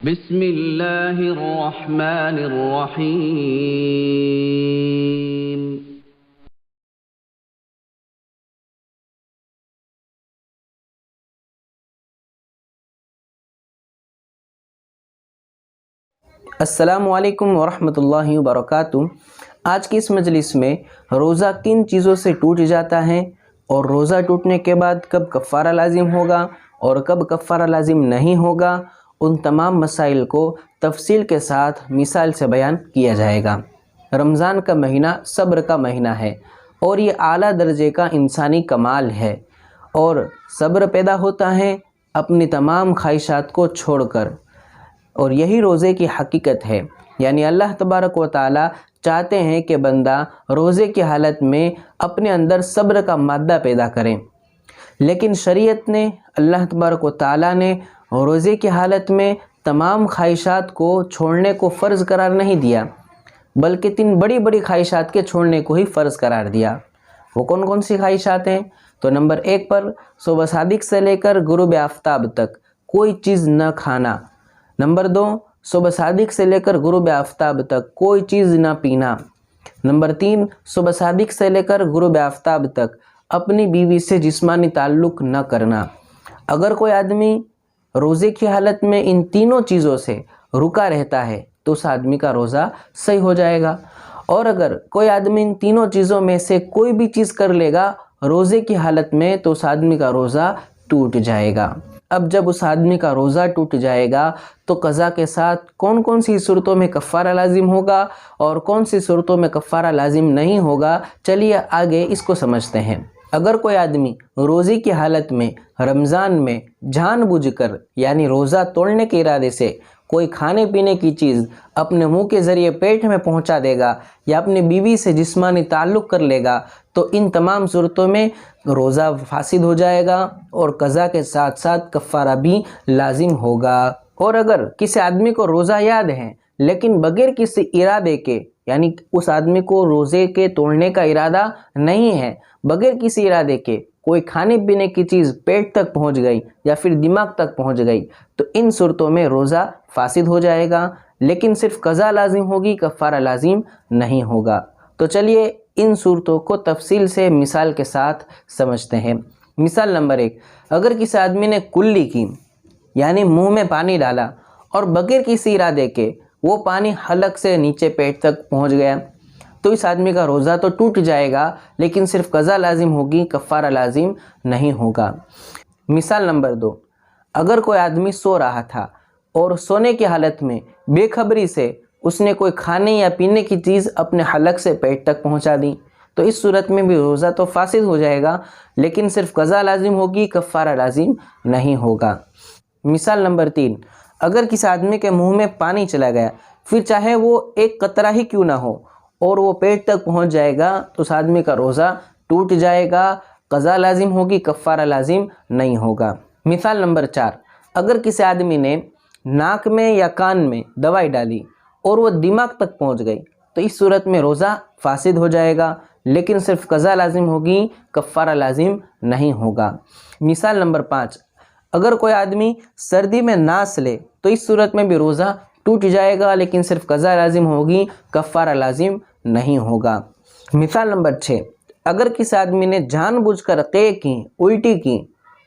بسم اللہ الرحمن الرحیم السلام علیکم ورحمۃ اللہ وبرکاتہ۔ آج کی اس مجلس میں روزہ کن چیزوں سے ٹوٹ جاتا ہے اور روزہ ٹوٹنے کے بعد کب کفارہ لازم ہوگا اور کب کفارہ لازم نہیں ہوگا، ان تمام مسائل کو تفصیل کے ساتھ مثال سے بیان کیا جائے گا۔ رمضان کا مہینہ صبر کا مہینہ ہے اور یہ اعلیٰ درجے کا انسانی کمال ہے، اور صبر پیدا ہوتا ہے اپنی تمام خواہشات کو چھوڑ کر، اور یہی روزے کی حقیقت ہے۔ یعنی اللہ تبارک و تعالی چاہتے ہیں کہ بندہ روزے کی حالت میں اپنے اندر صبر کا مادہ پیدا کریں، لیکن شریعت نے، اللہ تبارک و تعالی نے روزے کی حالت میں تمام خواہشات کو چھوڑنے کو فرض قرار نہیں دیا، بلکہ 3 بڑی بڑی خواہشات کے چھوڑنے کو ہی فرض قرار دیا۔ وہ کون کون سی خواہشات ہیں؟ تو نمبر 1 پر صبح صادق سے لے کر غروب آفتاب تک کوئی چیز نہ کھانا۔ نمبر 2 صبح صادق سے لے کر غروب آفتاب تک کوئی چیز نہ پینا۔ نمبر 3 صبح صادق سے لے کر غروب آفتاب تک اپنی بیوی سے جسمانی تعلق نہ کرنا۔ اگر کوئی آدمی روزے کی حالت میں ان تینوں چیزوں سے رکا رہتا ہے تو اس آدمی کا روزہ صحیح ہو جائے گا، اور اگر کوئی آدمی ان تینوں چیزوں میں سے کوئی بھی چیز کر لے گا روزے کی حالت میں تو اس آدمی کا روزہ ٹوٹ جائے گا۔ اب جب اس آدمی کا روزہ ٹوٹ جائے گا تو قضا کے ساتھ کون کون سی صورتوں میں کفارہ لازم ہوگا اور کون سی صورتوں میں کفارہ لازم نہیں ہوگا، چلیے آگے اس کو سمجھتے ہیں۔ اگر کوئی آدمی روزے کی حالت میں رمضان میں جان بوجھ کر، یعنی روزہ توڑنے کے ارادے سے کوئی کھانے پینے کی چیز اپنے منہ کے ذریعے پیٹ میں پہنچا دے گا یا اپنی بیوی سے جسمانی تعلق کر لے گا تو ان تمام صورتوں میں روزہ فاسد ہو جائے گا اور قضا کے ساتھ ساتھ کفارہ بھی لازم ہوگا۔ اور اگر کسی آدمی کو روزہ یاد ہے لیکن بغیر کسی ارادے کے، یعنی اس آدمی کو روزے کے توڑنے کا ارادہ نہیں ہے، بغیر کسی ارادے کے کوئی کھانے پینے کی چیز پیٹ تک پہنچ گئی یا پھر دماغ تک پہنچ گئی تو ان صورتوں میں روزہ فاسد ہو جائے گا، لیکن صرف قضا لازم ہوگی، کفارہ لازم نہیں ہوگا۔ تو چلیے ان صورتوں کو تفصیل سے مثال کے ساتھ سمجھتے ہیں۔ مثال نمبر 1، اگر کسی آدمی نے کلی کی، یعنی منہ میں پانی ڈالا اور بغیر کسی ارادے کے وہ پانی حلق سے نیچے پیٹ تک پہنچ گیا تو اس آدمی کا روزہ تو ٹوٹ جائے گا، لیکن صرف قضا لازم ہوگی، کفارہ لازم نہیں ہوگا۔ مثال نمبر 2، اگر کوئی آدمی سو رہا تھا اور سونے کی حالت میں بے خبری سے اس نے کوئی کھانے یا پینے کی چیز اپنے حلق سے پیٹ تک پہنچا دی تو اس صورت میں بھی روزہ تو فاسد ہو جائے گا، لیکن صرف قضا لازم ہوگی، کفارہ لازم نہیں ہوگا۔ مثال نمبر 3، اگر کسی آدمی کے منہ میں پانی چلا گیا، پھر چاہے وہ ایک قطرہ ہی کیوں نہ ہو اور وہ پیٹ تک پہنچ جائے گا تو اس آدمی کا روزہ ٹوٹ جائے گا، قضا لازم ہوگی، کفارہ لازم نہیں ہوگا۔ مثال نمبر 4، اگر کسی آدمی نے ناک میں یا کان میں دوائی ڈالی اور وہ دماغ تک پہنچ گئی تو اس صورت میں روزہ فاسد ہو جائے گا، لیکن صرف قضا لازم ہوگی، کفارہ لازم نہیں ہوگا۔ مثال نمبر 5، اگر کوئی آدمی سردی میں ناس لے تو اس صورت میں بھی روزہ ٹوٹ جائے گا، لیکن صرف قضا لازم ہوگی، کفارہ لازم نہیں ہوگا۔ مثال نمبر 6، اگر کسی آدمی نے جان بوجھ کر قے کی، الٹی کی،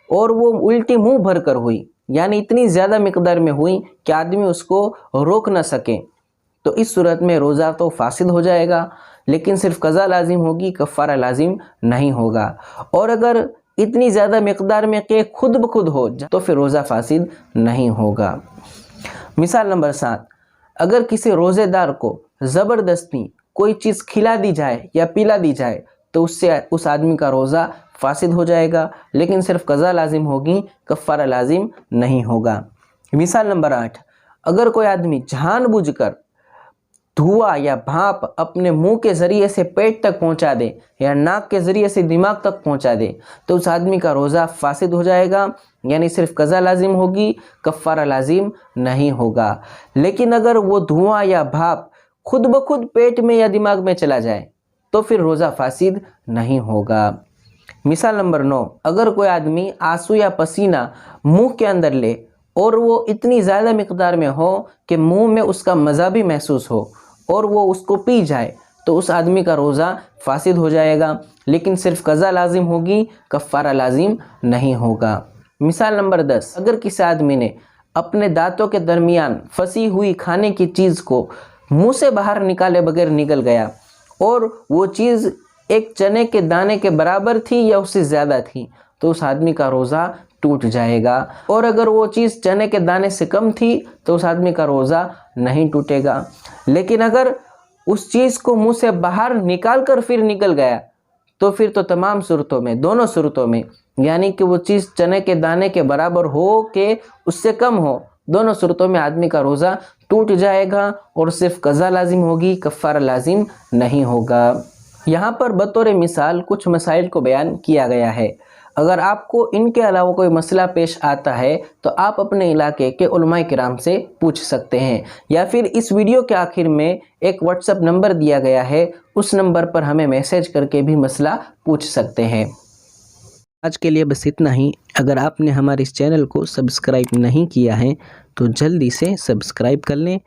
اور وہ الٹی منہ بھر کر ہوئی، یعنی اتنی زیادہ مقدار میں ہوئی کہ آدمی اس کو روک نہ سکے تو اس صورت میں روزہ تو فاسد ہو جائے گا، لیکن صرف قضا لازم ہوگی، کفارہ لازم نہیں ہوگا۔ اور اگر اتنی زیادہ مقدار میں قے خود بخود ہو تو پھر روزہ فاسد نہیں ہوگا۔ مثال نمبر 7، اگر کسی روزے دار کو زبردستی کوئی چیز کھلا دی جائے یا پلا دی جائے تو اس سے اس آدمی کا روزہ فاسد ہو جائے گا، لیکن صرف قضا لازم ہوگی، کفارہ لازم نہیں ہوگا۔ مثال نمبر 8، اگر کوئی آدمی جان بوجھ کر دھواں یا بھاپ اپنے منہ کے ذریعے سے پیٹ تک پہنچا دے یا ناک کے ذریعے سے دماغ تک پہنچا دے تو اس آدمی کا روزہ فاسد ہو جائے گا، یعنی صرف قضا لازم ہوگی، کفارہ لازم نہیں ہوگا۔ لیکن اگر وہ دھواں یا بھاپ خود بخود پیٹ میں یا دماغ میں چلا جائے تو پھر روزہ فاسد نہیں ہوگا۔ مثال نمبر 9، اگر کوئی آدمی آنسو یا پسینہ منہ کے اندر لے اور وہ اتنی زیادہ مقدار میں ہو کہ منہ میں اس کا مزہ بھی محسوس ہو اور وہ اس کو پی جائے تو اس آدمی کا روزہ فاسد ہو جائے گا، لیکن صرف قضا لازم ہوگی، کفارہ لازم نہیں ہوگا۔ مثال نمبر 10، اگر کسی آدمی نے اپنے دانتوں کے درمیان پھنسی ہوئی کھانے کی چیز کو منہ سے باہر نکالے بغیر نکل گیا اور وہ چیز ایک چنے کے دانے کے برابر تھی یا اس سے زیادہ تھی تو اس آدمی کا روزہ ٹوٹ جائے گا، اور اگر وہ چیز چنے کے دانے سے کم تھی تو اس آدمی کا روزہ نہیں ٹوٹے گا۔ لیکن اگر اس چیز کو منہ سے باہر نکال کر پھر نکل گیا تو پھر تو تمام صورتوں میں، دونوں صورتوں میں، یعنی کہ وہ چیز چنے کے دانے کے برابر ہو کہ اس سے کم ہو، دونوں صورتوں میں آدمی کا روزہ ٹوٹ جائے گا اور صرف قضا لازم ہوگی، کفارہ لازم نہیں ہوگا۔ یہاں پر بطور مثال کچھ مسائل کو بیان کیا گیا ہے۔ اگر آپ کو ان کے علاوہ کوئی مسئلہ پیش آتا ہے تو آپ اپنے علاقے کے علماء کرام سے پوچھ سکتے ہیں، یا پھر اس ویڈیو کے آخر میں ایک واٹس ایپ نمبر دیا گیا ہے، اس نمبر پر ہمیں میسج کر کے بھی مسئلہ پوچھ سکتے ہیں۔ آج کے لیے بس اتنا ہی۔ اگر آپ نے ہمارے اس چینل کو سبسکرائب نہیں کیا ہے تو جلدی سے سبسکرائب کر لیں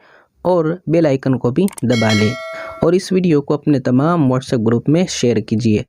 اور بیل آئیکن کو بھی دبا لیں، اور اس ویڈیو کو اپنے تمام واٹس ایپ گروپ میں شیئر کیجیے۔